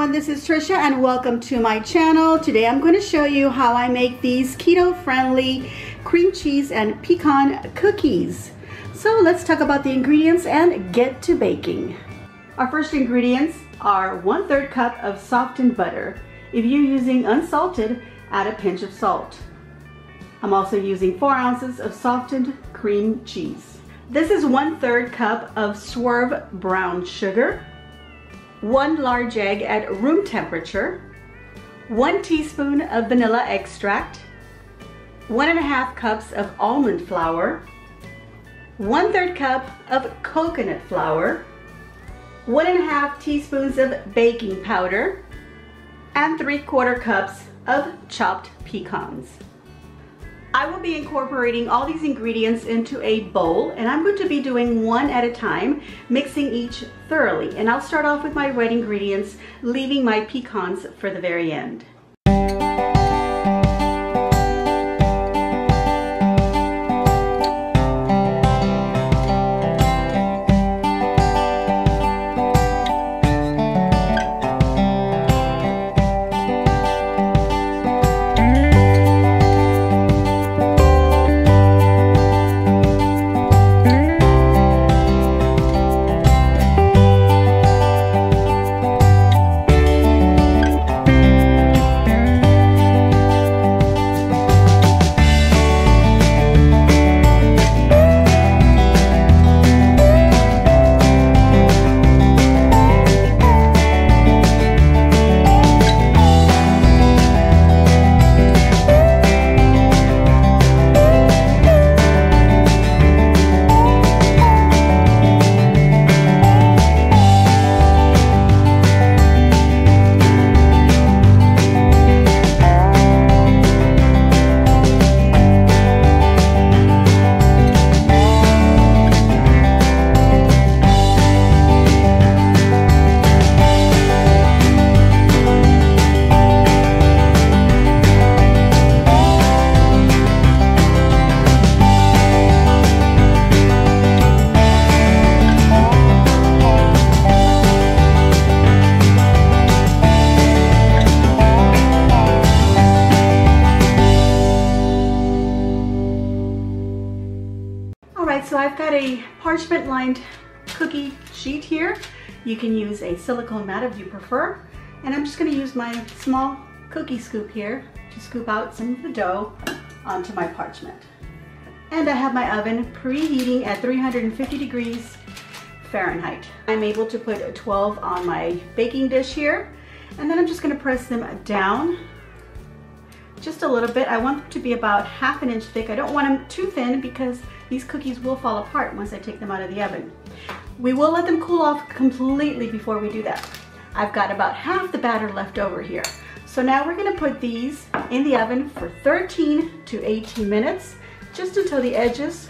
everyone, this is Trisha and welcome to my channel. Today I'm going to show you how I make these keto-friendly cream cheese and pecan cookies. So let's talk about the ingredients and get to baking. Our first ingredients are 1/3 cup of softened butter. If you're using unsalted, add a pinch of salt. I'm also using 4 ounces of softened cream cheese. This is 1/3 cup of swerve brown sugar, 1 large egg at room temperature, 1 teaspoon of vanilla extract, 1.5 cups of almond flour, 1/3 cup of coconut flour, 1.5 teaspoons of baking powder, and 3/4 cups of chopped pecans. I will be incorporating all these ingredients into a bowl, and I'm going to be doing one at a time, mixing each thoroughly. And I'll start off with my wet ingredients, leaving my pecans for the very end. So I've got a parchment lined cookie sheet here. You can use a silicone mat if you prefer. And I'm just going to use my small cookie scoop here to scoop out some of the dough onto my parchment. And I have my oven preheating at 350 degrees Fahrenheit. I'm able to put 12 on my baking dish here. And then I'm just going to press them down just a little bit. I want them to be about 1/2 inch thick. I don't want them too thin because these cookies will fall apart once I take them out of the oven. We will let them cool off completely before we do that. I've got about half the batter left over here. So now we're going to put these in the oven for 13 to 18 minutes, just until the edges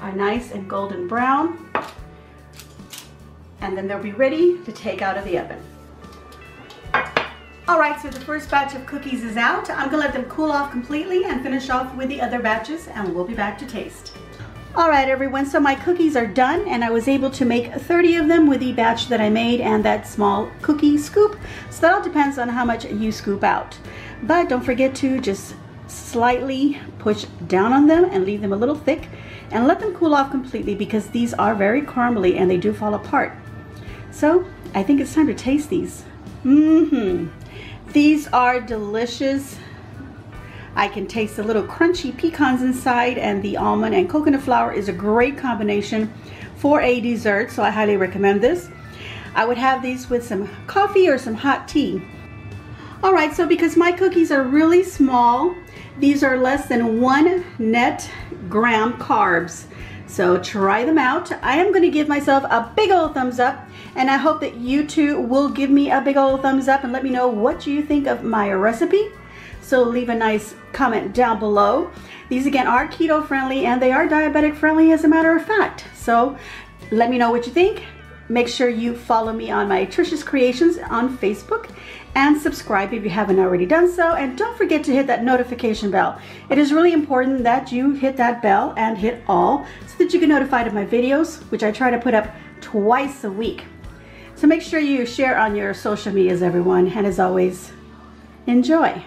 are nice and golden brown. And then they'll be ready to take out of the oven. Alright, so the first batch of cookies is out. I'm going to let them cool off completely and finish off with the other batches, and we'll be back to taste. Alright everyone, so my cookies are done, and I was able to make 30 of them with the batch that I made and that small cookie scoop. So that all depends on how much you scoop out. But don't forget to just slightly push down on them and leave them a little thick and let them cool off completely, because these are very crumbly and they do fall apart. So I think it's time to taste these. These are delicious. I can taste the little crunchy pecans inside, and the almond and coconut flour is a great combination for a dessert, so I highly recommend this. I would have these with some coffee or some hot tea. Alright, so because my cookies are really small, these are less than 1 net gram carbs. So try them out. I am going to give myself a big old thumbs up, and I hope that you too will give me a big old thumbs up and let me know what you think of my recipe. So leave a nice comment down below. These again are keto friendly, and they are diabetic friendly as a matter of fact. So let me know what you think. Make sure you follow me on my Trisha's Creations on Facebook, and subscribe if you haven't already done so. And don't forget to hit that notification bell. It is really important that you hit that bell and hit all so that you get notified of my videos, which I try to put up twice a week. So make sure you share on your social medias, everyone. And as always, enjoy.